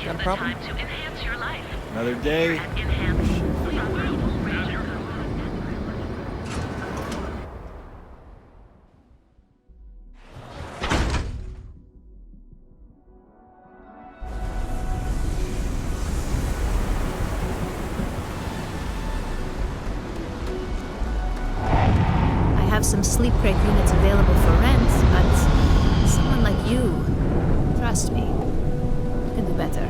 Got a problem? To enhance your life. Another day. I have some sleep crate units available for rent, but someone like you, trust me, can do better.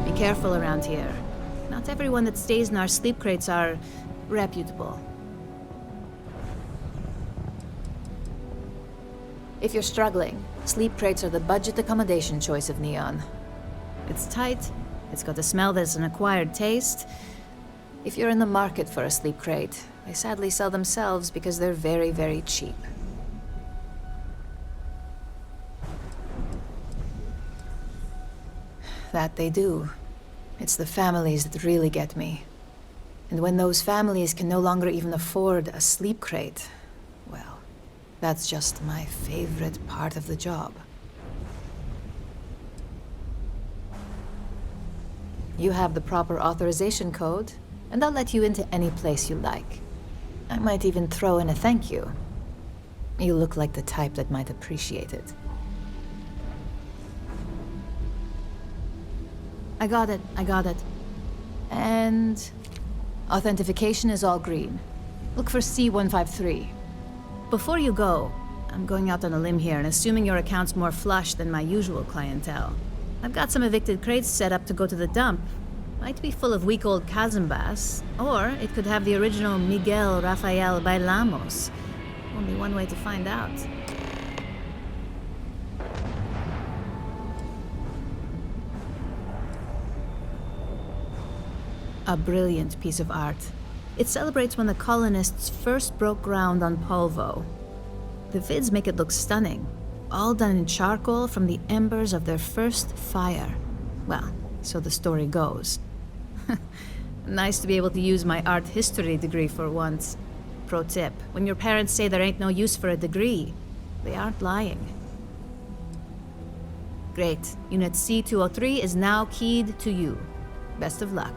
Be careful around here. Not everyone that stays in our sleep crates are reputable. If you're struggling, sleep crates are the budget accommodation choice of Neon. It's tight, it's got a smell that's an acquired taste. If you're in the market for a sleep crate, they sadly sell themselves because they're very, very cheap. That they do. It's the families that really get me. And when those families can no longer even afford a sleep crate, well, that's just my favorite part of the job. You have the proper authorization code, and I'll let you into any place you like. I might even throw in a thank you. You look like the type that might appreciate it. I got it. And authentication is all green. Look for C153. Before you go, I'm going out on a limb here and assuming your account's more flush than my usual clientele. I've got some evicted crates set up to go to the dump. Might be full of week old Cazimbas, or it could have the original Miguel Rafael Bailamos. Only one way to find out. A brilliant piece of art. It celebrates when the colonists first broke ground on Polvo. The vids make it look stunning, all done in charcoal from the embers of their first fire. Well, so the story goes. Nice to be able to use my art history degree for once. Pro tip, when your parents say there ain't no use for a degree, they aren't lying. Great. Unit C203 is now keyed to you. Best of luck.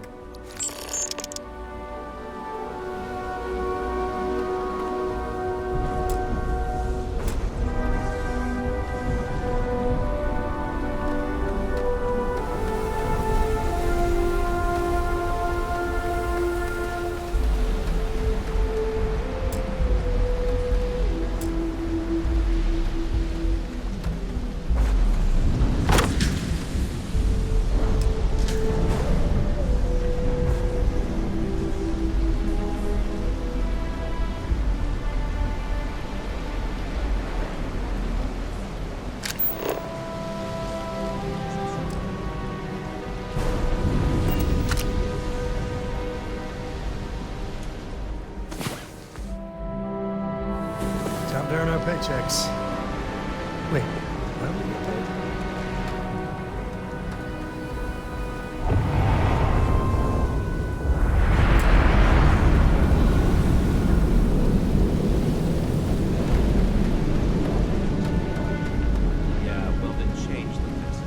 Time to earn our paychecks. Wait, when do we get paid? Yeah, well then change the message.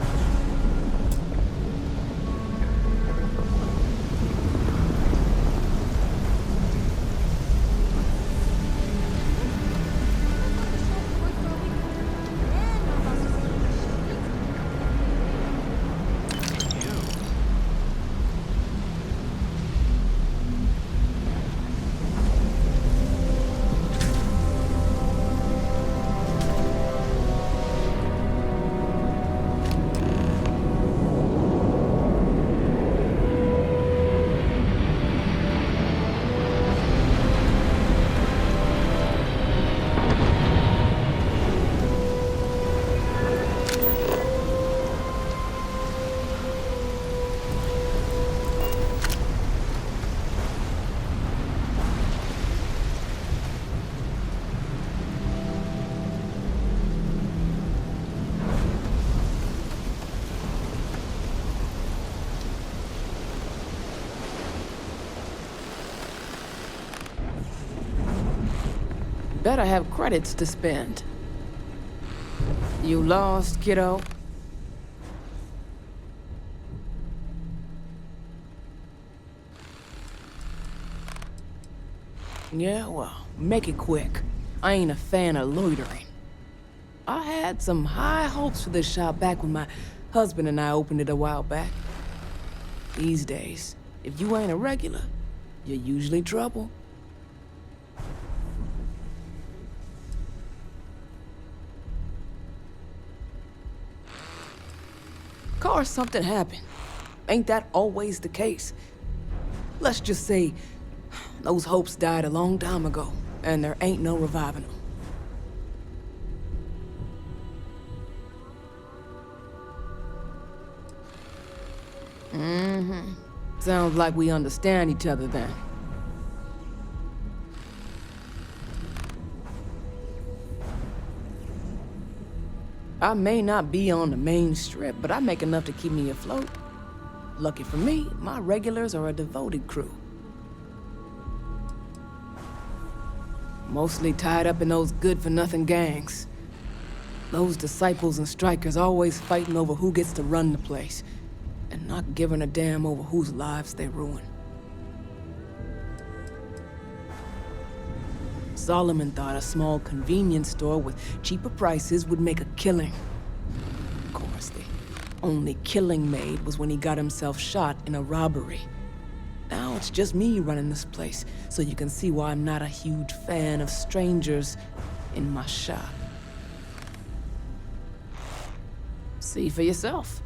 Better have credits to spend. You lost, kiddo? Yeah, well, make it quick. I ain't a fan of loitering. I had some high hopes for this shop back when my husband and I opened it a while back. These days, if you ain't a regular, you're usually trouble. Course, something happened. Ain't that always the case? Let's just say those hopes died a long time ago, and there ain't no reviving them. Sounds like we understand each other then. I may not be on the main strip, but I make enough to keep me afloat. Lucky for me, my regulars are a devoted crew. Mostly tied up in those good-for-nothing gangs. Those disciples and strikers always fighting over who gets to run the place, and not giving a damn over whose lives they ruin. Solomon thought a small convenience store with cheaper prices would make a killing. Of course, the only killing made was when he got himself shot in a robbery. Now it's just me running this place, so you can see why I'm not a huge fan of strangers in my shop. See for yourself.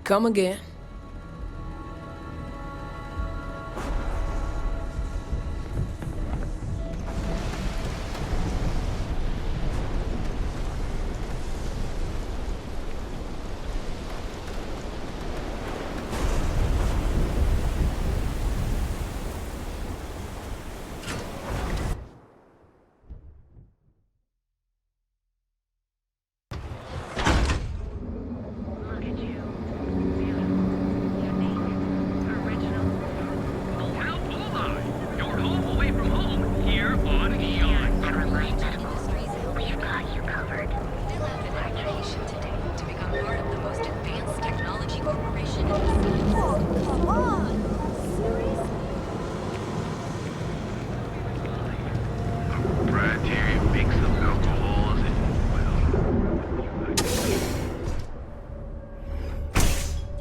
Come again.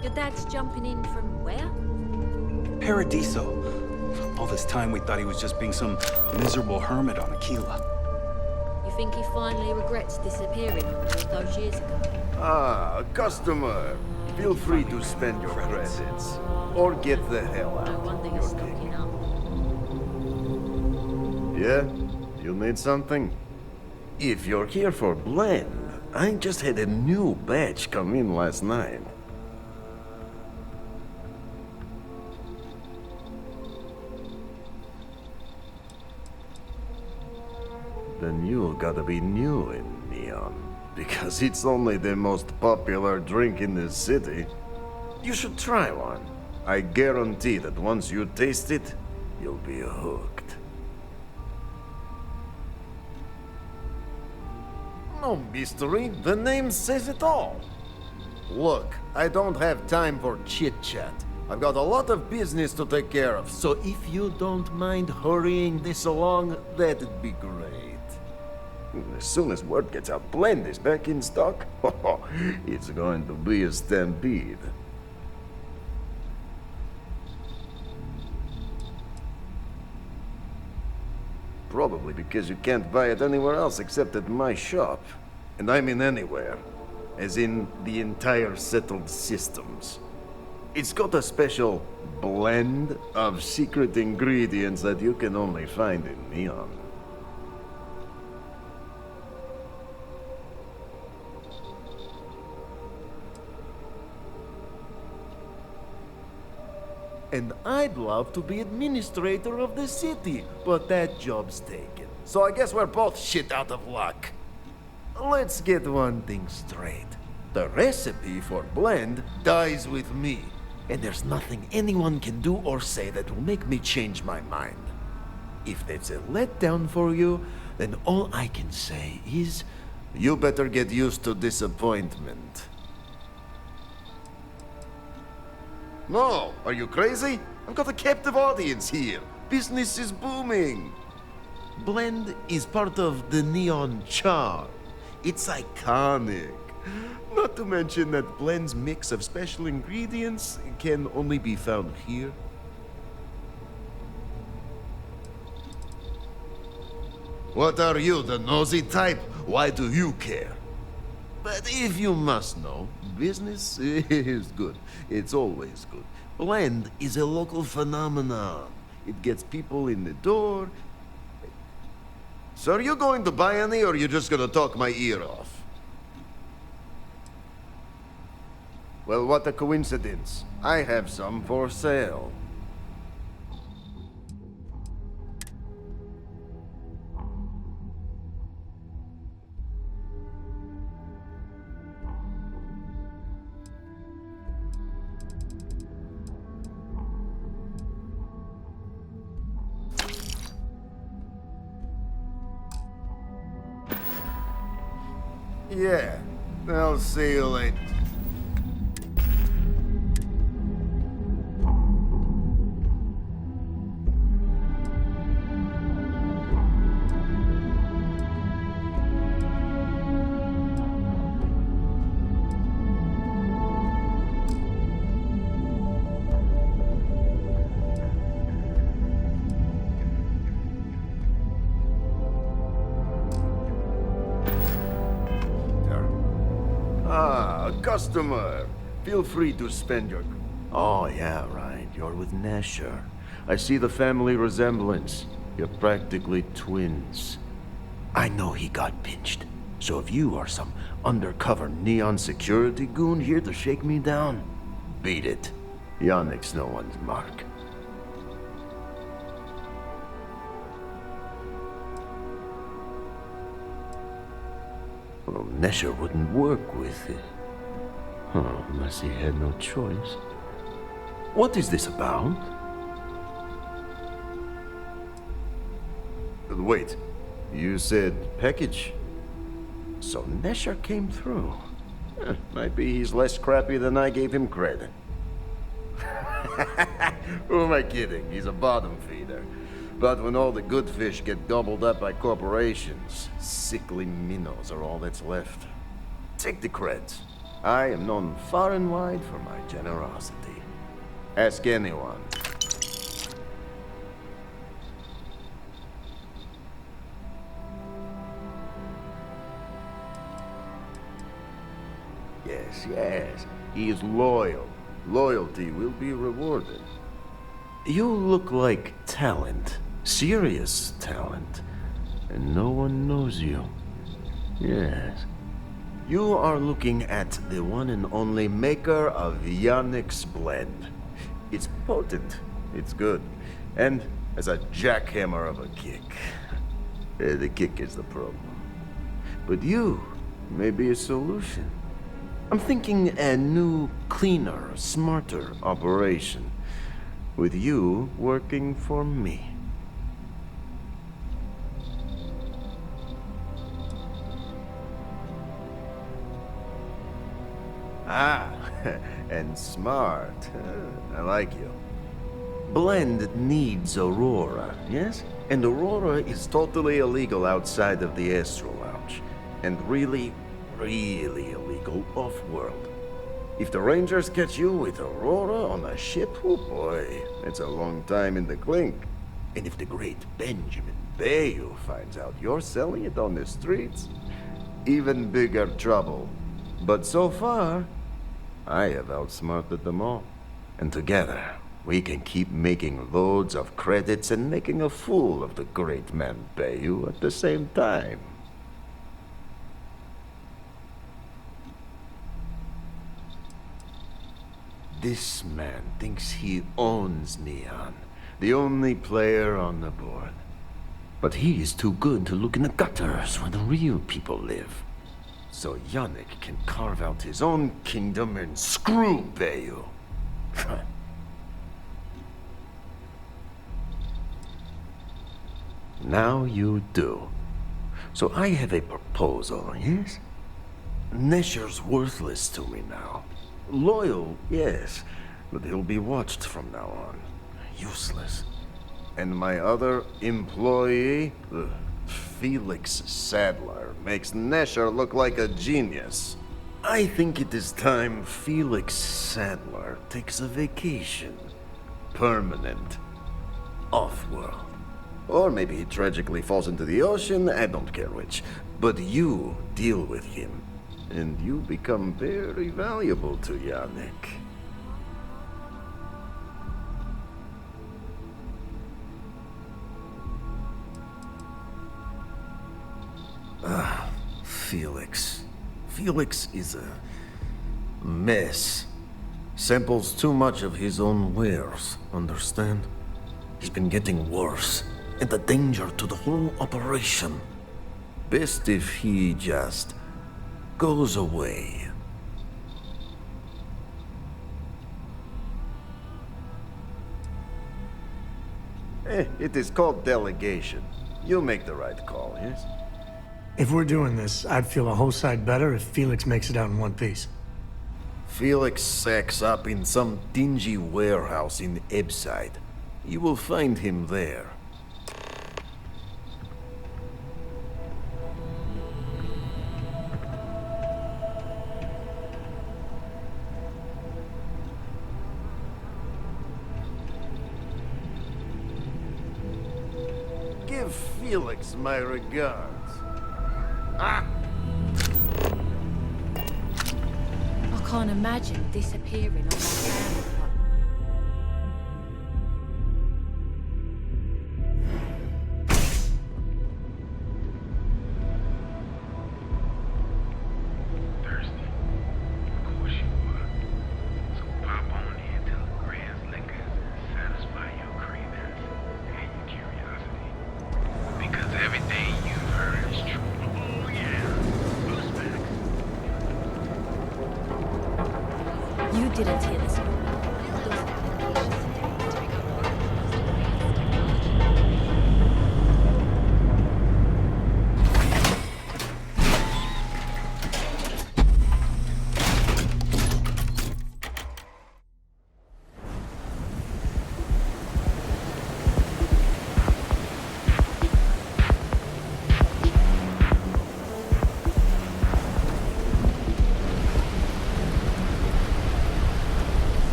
Your dad's jumping in from where? Paradiso. All this time we thought he was just being some miserable hermit on Aquila. You think he finally regrets disappearing all those years ago? Ah, customer. Feel free to spend your credits. Or get the hell No out. wonder You're you're stocking up. Yeah? You need something? If you're here for blend, I just had a new batch come in last night. The new gotta be new in Neon, because it's only the most popular drink in the city. You should try one. I guarantee that once you taste it, you'll be hooked. No mystery, the name says it all. Look, I don't have time for chit-chat. I've got a lot of business to take care of, so if you don't mind hurrying this along, that'd be great. As soon as word gets out, Blend is back in stock. It's going to be a stampede. Probably because you can't buy it anywhere else except at my shop. And I mean anywhere. As in the entire settled systems. It's got a special blend of secret ingredients that you can only find in Neon. And I'd love to be administrator of the city, but that job's taken. So I guess we're both shit out of luck. Let's get one thing straight. The recipe for blend dies with me, and there's nothing anyone can do or say that will make me change my mind. If that's a letdown for you, then all I can say is, you better get used to disappointment. No, are you crazy? I've got a captive audience here. Business is booming. Blend is part of the Neon charm. It's iconic. Not to mention that Blend's mix of special ingredients can only be found here. What are you, the nosy type? Why do you care? But if you must know, business is good. It's always good. Blend is a local phenomenon. It gets people in the door. So are you going to buy any, or are you just gonna talk my ear off? Well, what a coincidence. I have some for sale. Yeah, I'll see you later. Customer, feel free to spend your... Oh, yeah, right. You're with Nesher. I see the family resemblance. You're practically twins. I know he got pinched. So if you are some undercover Neon security goon here to shake me down, beat it. Yannick's no one's mark. Well, Nesher wouldn't work with it. Huh, unless he had no choice. What is this about? Wait, you said package? So Nesher came through. Might be he's less crappy than I gave him credit. Who am I kidding? He's a bottom feeder. But when all the good fish get gobbled up by corporations, sickly minnows are all that's left. Take the creds. I am known far and wide for my generosity. Ask anyone. Yes. He is loyal. Loyalty will be rewarded. You look like talent. Serious talent. And no one knows you. Yes. You are looking at the one and only maker of Yannick's blend. It's potent. It's good. And as a jackhammer of a kick. The kick is the problem. But you may be a solution. I'm thinking a new, cleaner, smarter operation. With you working for me. Ah, and smart. I like you. Blend needs Aurora, yes? And Aurora is totally illegal outside of the Astro Lounge. And really, really illegal off-world. If the Rangers catch you with Aurora on a ship, oh boy, it's a long time in the clink. And if the great Benjamin Bayou finds out you're selling it on the streets, even bigger trouble. But so far, I have outsmarted them all. And together, we can keep making loads of credits and making a fool of the great man Bayou at the same time. This man thinks he owns Neon, the only player on the board. But he is too good to look in the gutters where the real people live. So Yannick can carve out his own kingdom and screw Bayou. Now you do. So I have a proposal, yes? Nesher's worthless to me now. Loyal, yes, but he'll be watched from now on. Useless. And my other employee, Felix Sadler, makes Nesher look like a genius. I think it is time Felix Sadler takes a vacation. Permanent. Off-world. Or maybe he tragically falls into the ocean, I don't care which. But you deal with him, and you become very valuable to Yannick. Felix. Felix is a mess. Samples too much of his own wares, understand? He's been getting worse, and a danger to the whole operation. Best if he just goes away. It is called delegation. You make the right call, yes? If we're doing this, I'd feel a whole side better if Felix makes it out in one piece. Felix sacks up in some dingy warehouse in Ebside. You will find him there. Give Felix my regards. I can't imagine disappearing on that family. You didn't hear this story.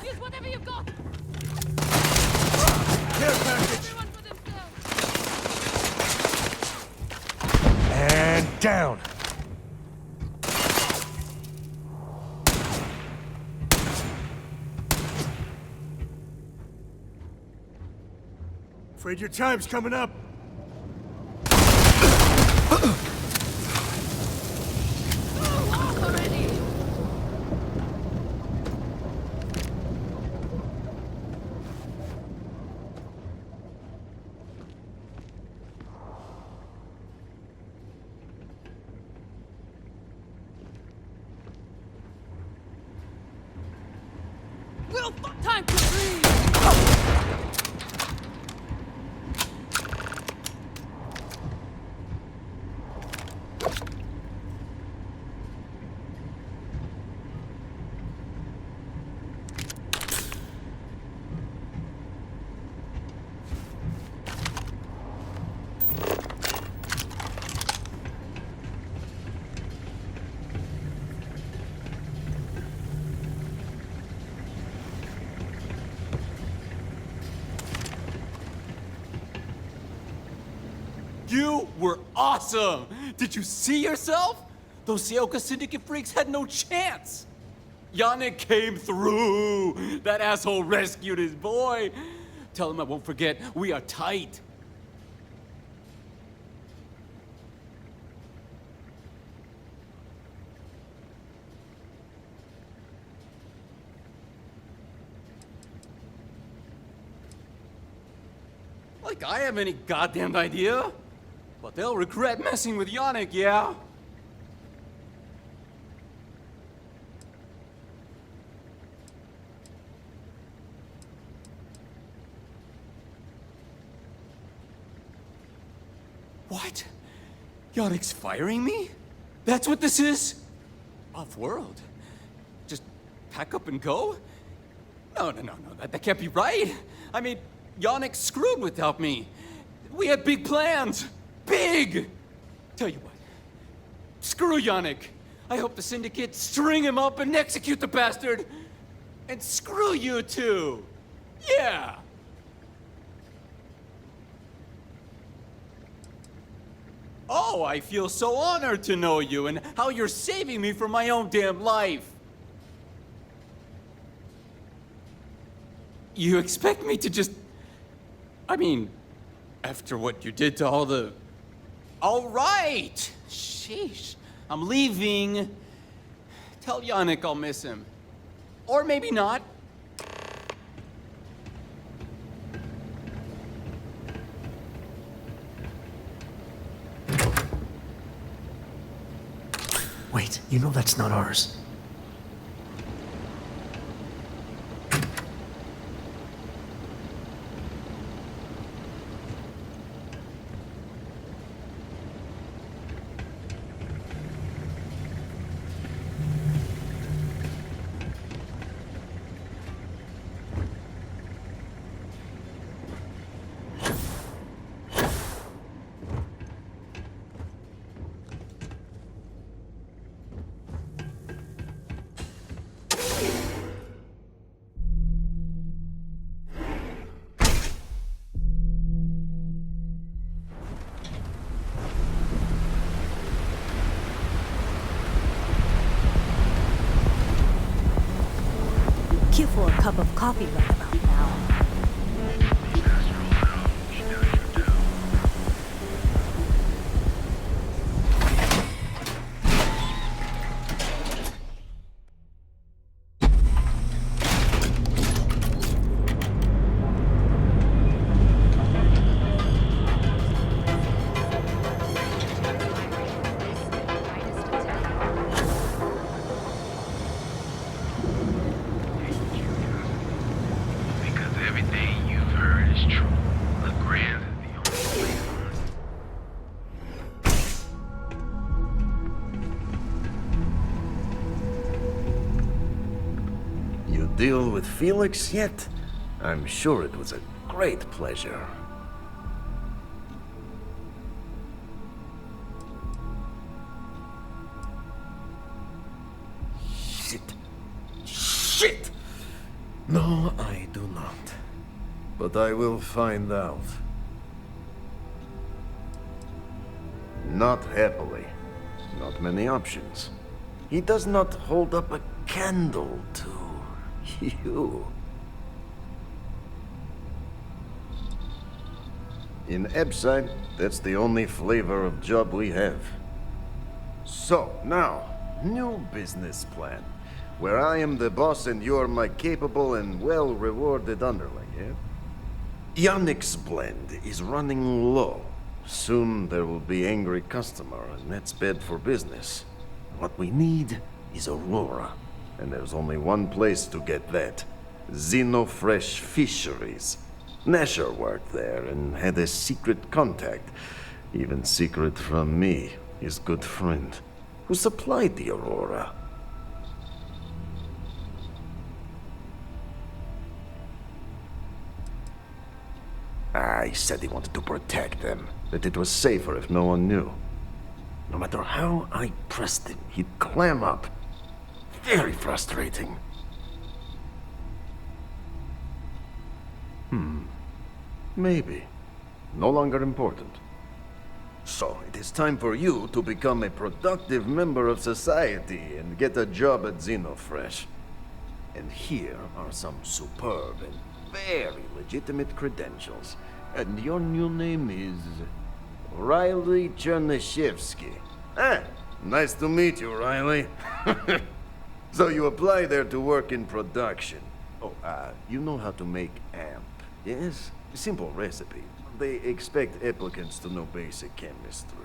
Use whatever you've got! Care package! And down! Afraid your time's coming up. Time to breathe! You were awesome! Did you see yourself? Those Seoka Syndicate freaks had no chance! Yannick came through! That asshole rescued his boy! Tell him I won't forget, we are tight! Like I have any goddamn idea? But they'll regret messing with Yannick, yeah? What? Yannick's firing me? That's what this is? Off-world? Just pack up and go? No, that can't be right. I mean, Yannick's screwed without me. We had big plans. Big! Tell you what. Screw Yannick. I hope the Syndicate string him up and execute the bastard. And screw you too. Yeah! Oh, I feel so honored to know you and how you're saving me from my own damn life. You expect me to just... I mean, after what you did to all the... All right! Sheesh. I'm leaving. Tell Yannick I'll miss him. Or maybe not. Wait, you know that's not ours. Cue for a cup of coffee right about now. Deal with Felix yet? I'm sure it was a great pleasure. Shit! No, I do not. But I will find out. Not happily. Not many options. He does not hold up a candle to you. In Ebside, that's the only flavor of job we have. So, now, new business plan. Where I am the boss and you're my capable and well-rewarded underling, yeah? Yannick's blend is running low. Soon there will be angry customer, and that's bad for business. What we need is Aurora. And there's only one place to get that. Xenofresh Fisheries. Nasher worked there and had a secret contact. Even secret from me, his good friend, who supplied the Aurora. He said he wanted to protect them, that it was safer if no one knew. No matter how I pressed him, he'd clam up. Very frustrating. Maybe. No longer important. So, it is time for you to become a productive member of society and get a job at Xenofresh. And here are some superb and very legitimate credentials. And your new name is Riley Chernyshevsky. Ah, nice to meet you, Riley. So you apply there to work in production. Oh, you know how to make amp, yes? Simple recipe. They expect applicants to know basic chemistry.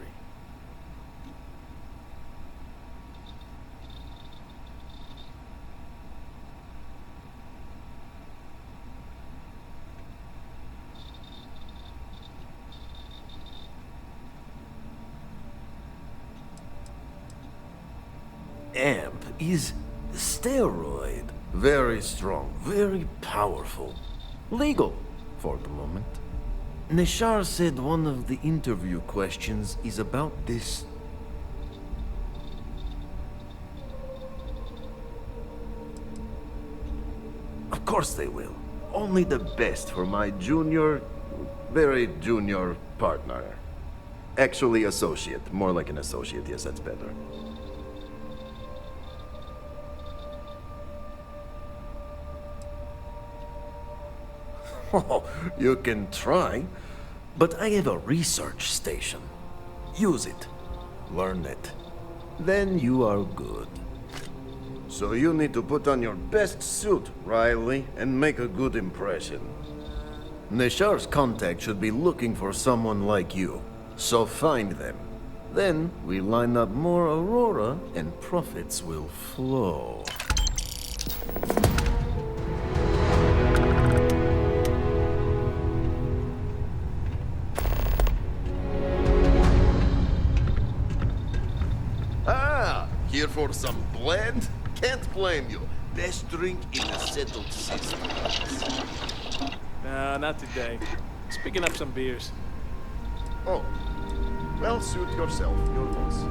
Amp is steroid. Very strong, very powerful. Legal, for the moment. Nishar said one of the interview questions is about this. Of course they will. Only the best for my junior, very junior partner. Actually associate, more like an associate, yes, that's better. Oh, you can try, but I have a research station. Use it. Learn it. Then you are good. So you need to put on your best suit, Riley, and make a good impression. Nishar's contact should be looking for someone like you, so find them. Then we line up more Aurora and profits will flow. Here for some blend? Can't blame you. Best drink in the settled system. Nah, not today. Just picking up some beers. Oh. Well, suit yourself, your boss.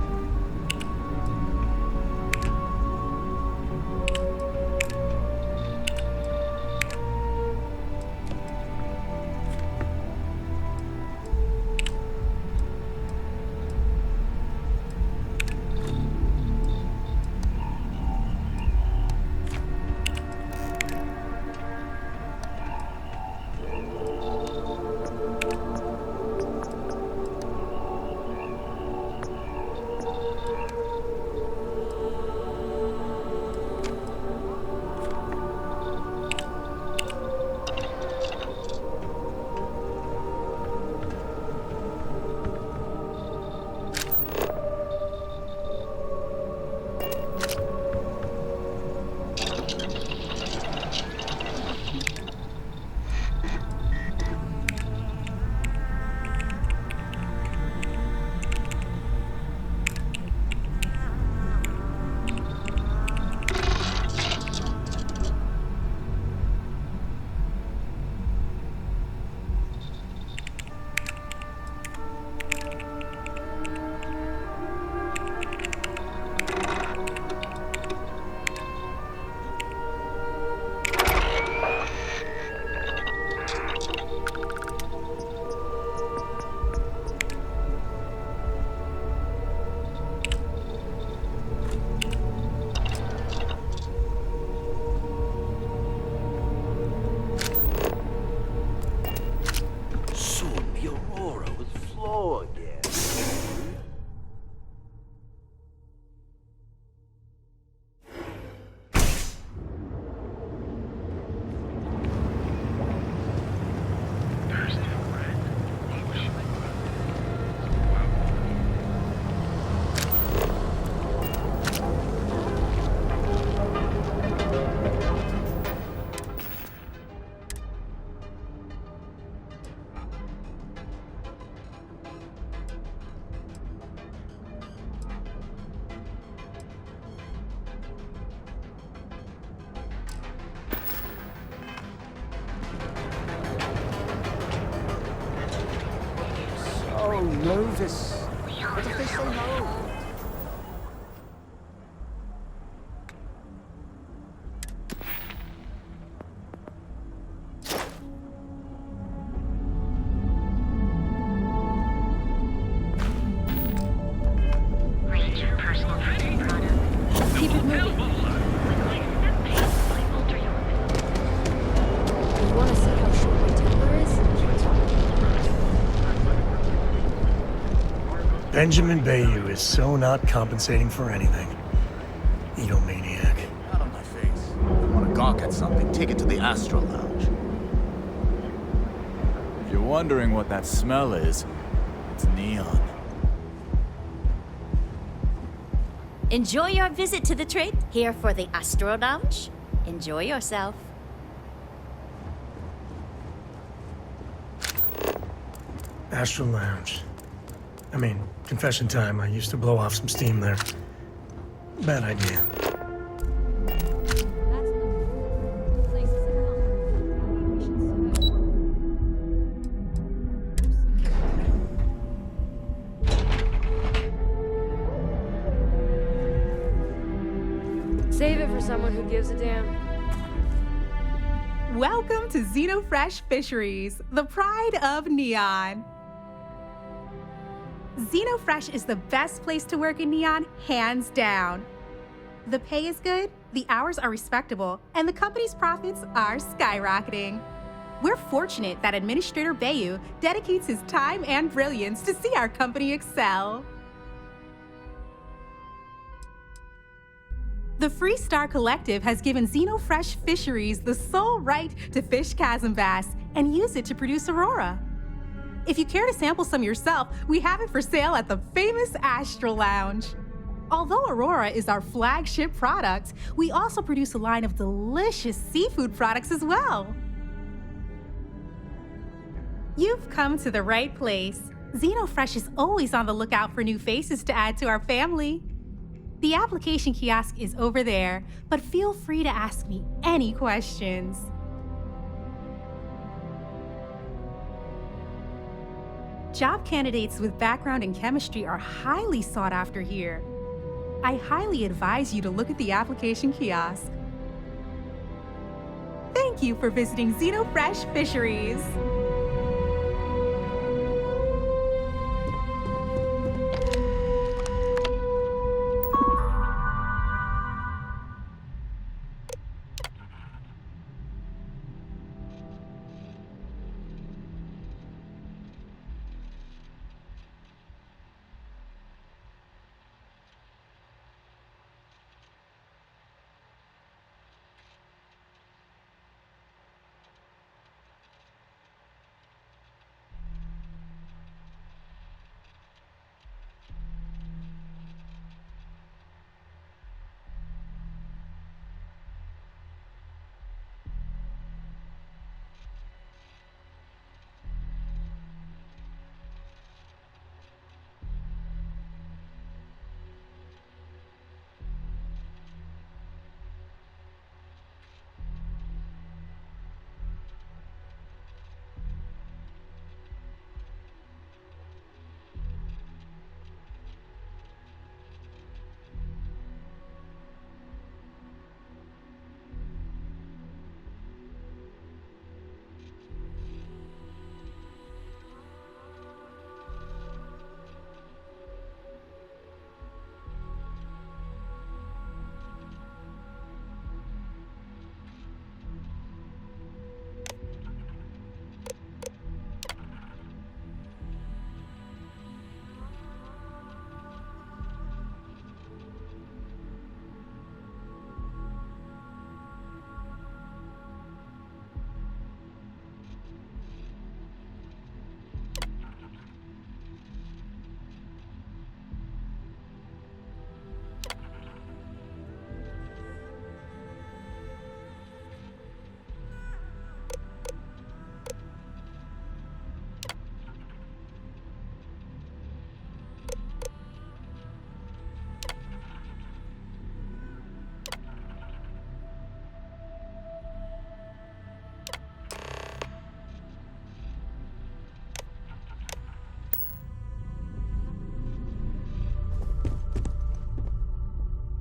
Oh, Novus. What if they say no? Benjamin Bayou is so not compensating for anything. Egomaniac. Out of my face. You want to gawk at something, take it to the Astro Lounge. If you're wondering what that smell is, it's neon. Enjoy your visit to the trade here for the Astro Lounge. Enjoy yourself. Astro Lounge. I mean, confession time, I used to blow off some steam there. Bad idea. Save it for someone who gives a damn. Welcome to Xenofresh Fisheries, the pride of Neon. Xenofresh is the best place to work in Neon, hands down. The pay is good, the hours are respectable, and the company's profits are skyrocketing. We're fortunate that Administrator Bayou dedicates his time and brilliance to see our company excel. The Freestar Collective has given Xenofresh Fisheries the sole right to fish chasm bass and use it to produce Aurora. If you care to sample some yourself, we have it for sale at the famous Astro Lounge. Although Aurora is our flagship product, we also produce a line of delicious seafood products as well. You've come to the right place. Xenofresh is always on the lookout for new faces to add to our family. The application kiosk is over there, but feel free to ask me any questions. Job candidates with background in chemistry are highly sought after here. I highly advise you to look at the application kiosk. Thank you for visiting Xenofresh Fisheries.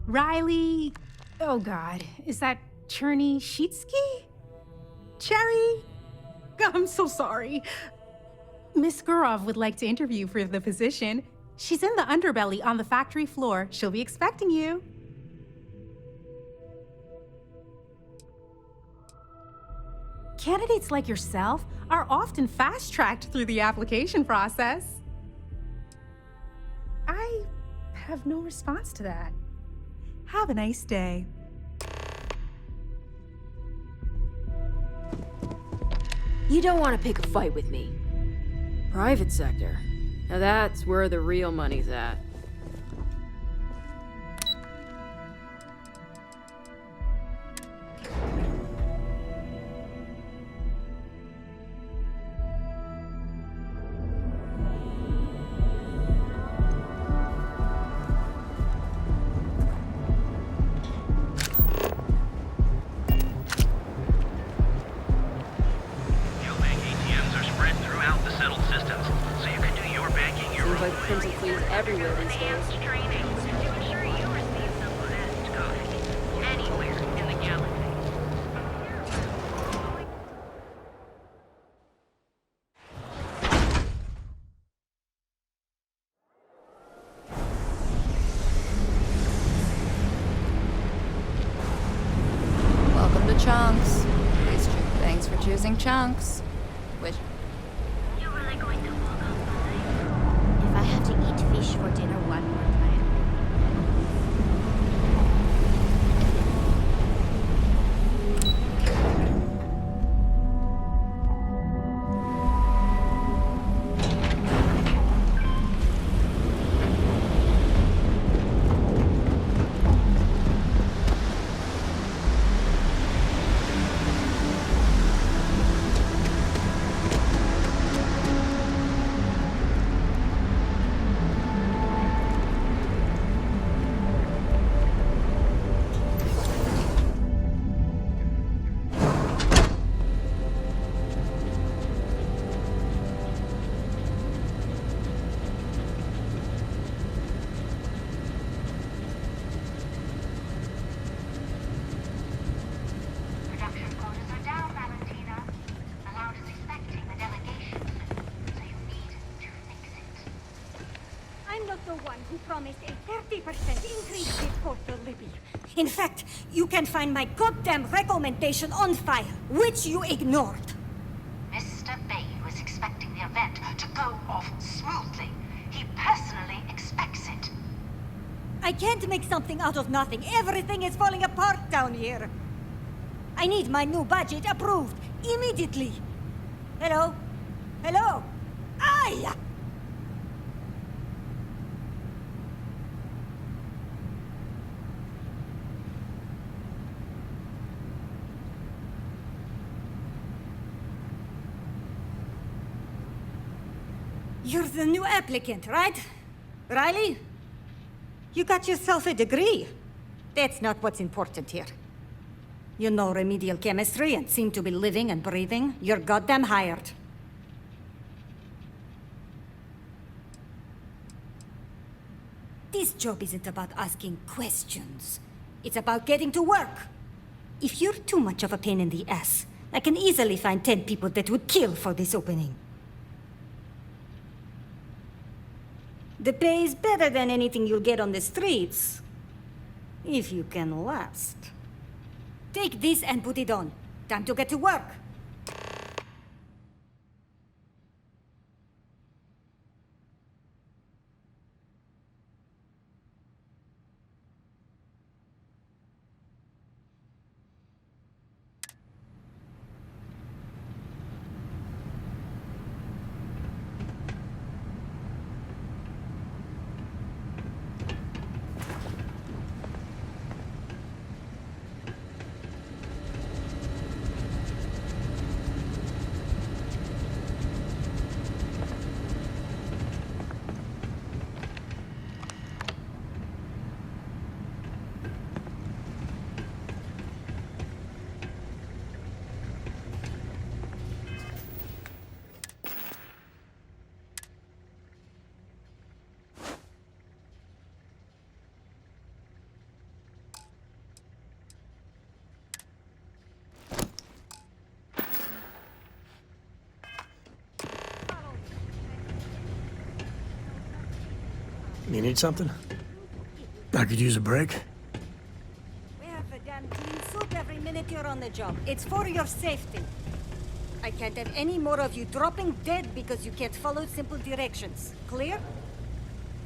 Riley, oh God, is that Cherny-Sheetsky? Cherry? I'm so sorry. Miss Gurov would like to interview for the position. She's in the underbelly on the factory floor. She'll be expecting you. Candidates like yourself are often fast-tracked through the application process. have no response to that. Have a nice day. You don't want to pick a fight with me. Private sector. Now that's where the real money's at. Crimson Queen's everywhere these days. Welcome to Chunks. Thanks for choosing Chunks. Which... If I have to eat fish for dinner one more time. Promised a 30% increase this quarter, Libby. In fact, you can find my goddamn recommendation on file, which you ignored. Mr. Bay was expecting the event to go off smoothly. He personally expects it. I can't make something out of nothing. Everything is falling apart down here. I need my new budget approved immediately. Hello? Hello? Aye! You're the new applicant, right? Riley? You got yourself a degree. That's not what's important here. You know remedial chemistry and seem to be living and breathing. You're goddamn hired. This job isn't about asking questions. It's about getting to work. If you're too much of a pain in the ass, I can easily find 10 people that would kill for this opening. The pay is better than anything you'll get on the streets. If you can last. Take this and put it on. Time to get to work. You need something? I could use a break. We have a damn clean soup every minute you're on the job. It's for your safety. I can't have any more of you dropping dead because you can't follow simple directions. Clear?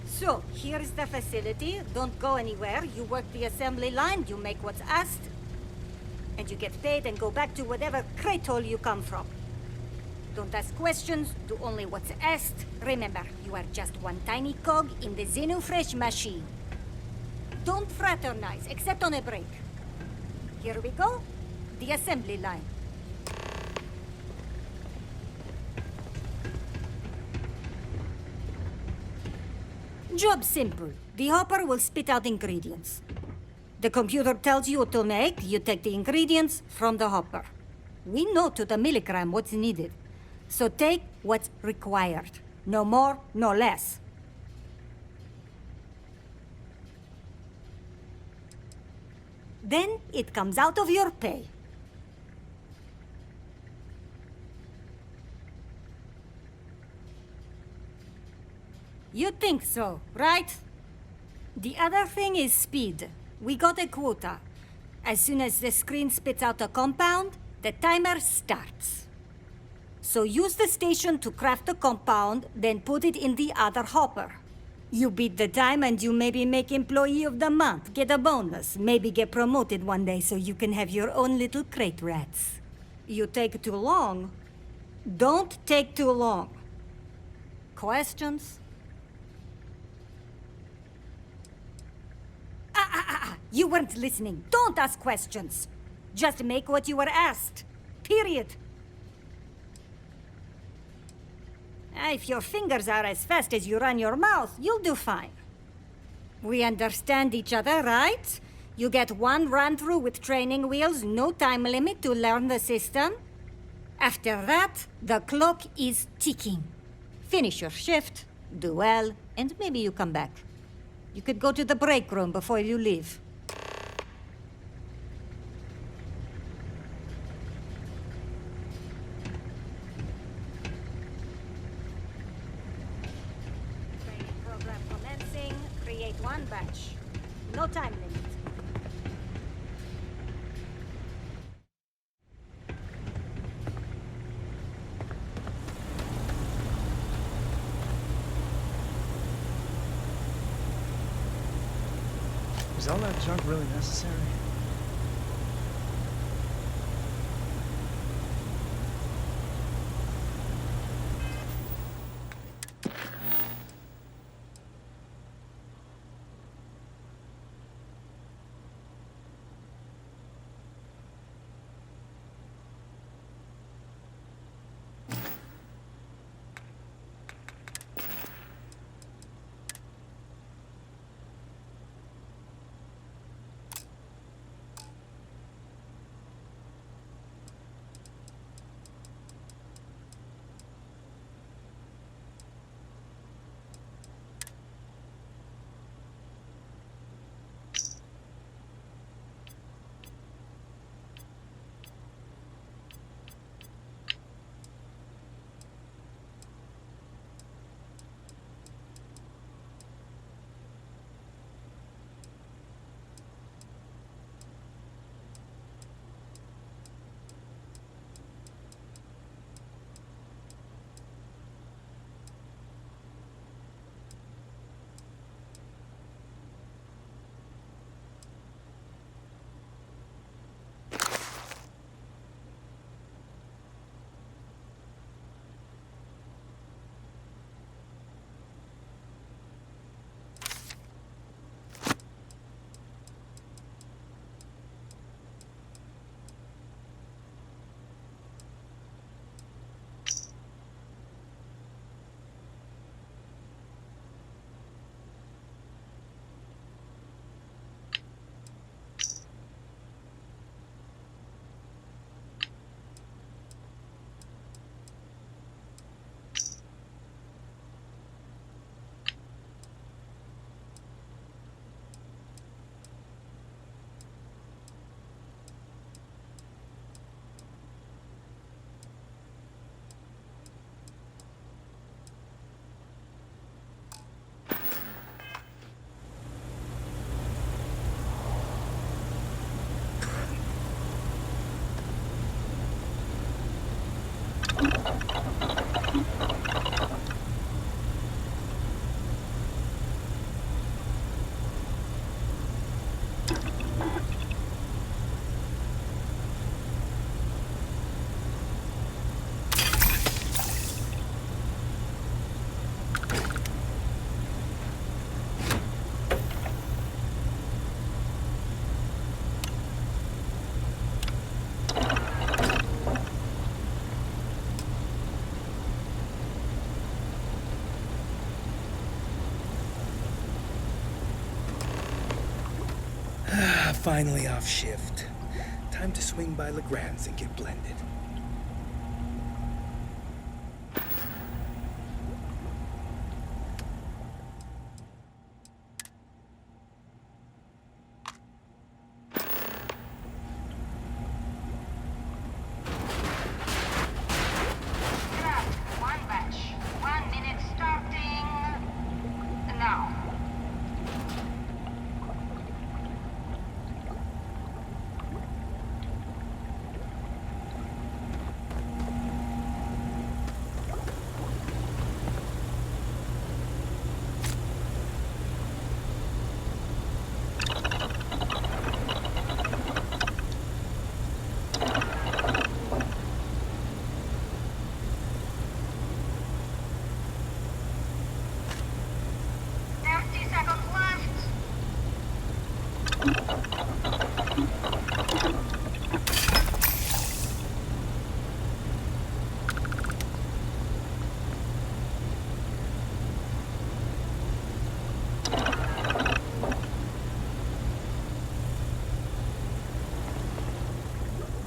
So, here's the facility. Don't go anywhere. You work the assembly line, you make what's asked, and you get paid and go back to whatever crate hole you come from. Don't ask questions, do only what's asked. Remember, you are just one tiny cog in the Xenofresh machine. Don't fraternize, except on a break. Here we go. The assembly line. Job simple. The hopper will spit out ingredients. The computer tells you what to make, you take the ingredients from the hopper. We know to the milligram what's needed. So take what's required. No more, no less. Then it comes out of your pay. You think so, right? The other thing is speed. We got a quota. As soon as the screen spits out a compound, the timer starts. So use the station to craft the compound, then put it in the other hopper. You beat the time and you maybe make Employee of the Month, get a bonus, maybe get promoted one day so you can have your own little crate rats. You take too long? Don't take too long. Questions? You weren't listening. Don't ask questions. Just make what you were asked. Period. If your fingers are as fast as you run your mouth, you'll do fine. We understand each other, right? You get one run-through with training wheels, no time limit to learn the system. After that, the clock is ticking. Finish your shift, do well, and maybe you come back. You could go to the break room before you leave. Training program commencing. Create one batch. No time limit. Is all that junk really necessary? finally off shift. Time to swing by Legrand's and get blended. One batch. 1 minute starting now.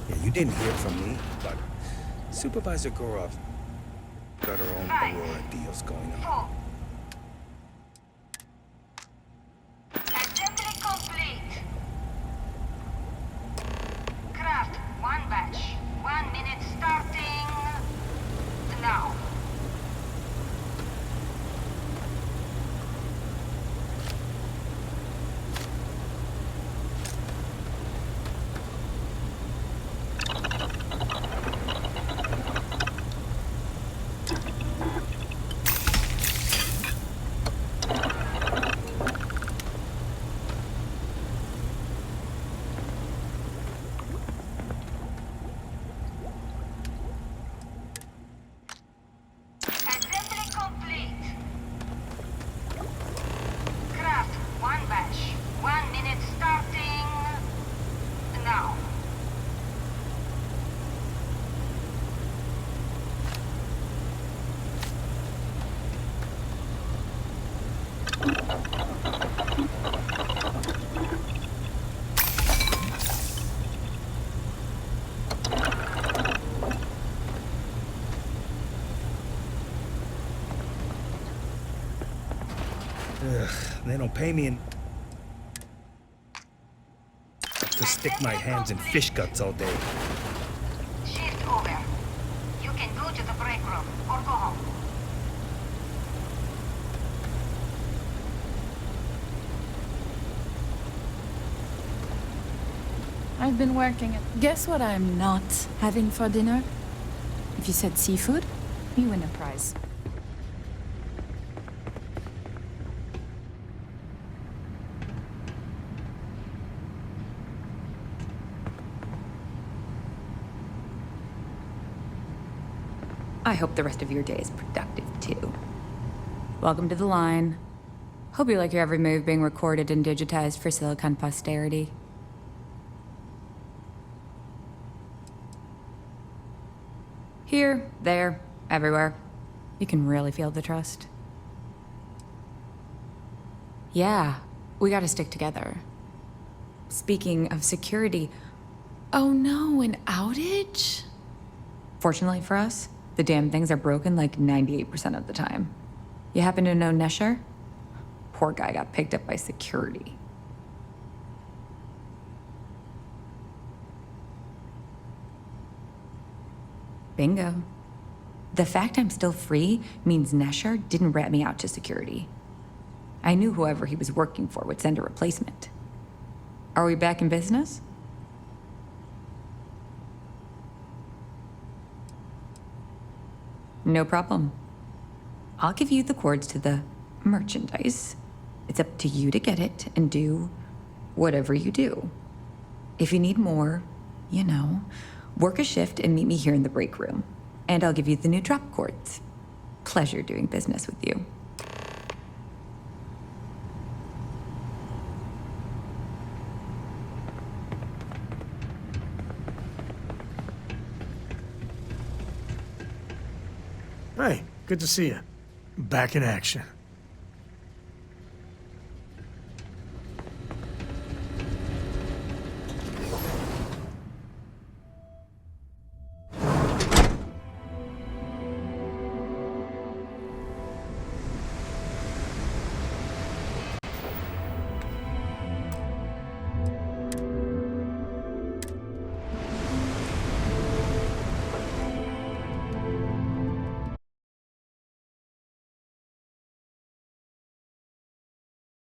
Yeah, you didn't hear from me, but Supervisor Gorov got her own Aurora deals going on. Assembly complete. Craft 1 batch. 1 minute starting now. Assembly complete. Craft 1 batch. 1 minute starting now. Ugh, they don't pay me to stick my hands in fish guts all day. Shift over. You can go to the break room or go home. I've been working at... Guess what I'm not having for dinner? If you said seafood, you win a prize. I hope the rest of your day is productive, too. Welcome to the line. Hope you like your every move being recorded and digitized for Silicon posterity. Here, there, everywhere. You can really feel the trust. Yeah, we gotta stick together. Speaking of security, oh no, an outage? Fortunately for us, the damn things are broken like 98% of the time. You happen to know Nesher? Poor guy got picked up by security. Bingo. The fact I'm still free means Nesher didn't rat me out to security. I knew whoever he was working for would send a replacement. Are we back in business? No problem. I'll give you the codes to the merchandise. It's up to you to get it and do whatever you do. If you need more, you know, work a shift and meet me here in the break room. And I'll give you the new drop cords. Pleasure doing business with you. Hey, good to see you. Back in action.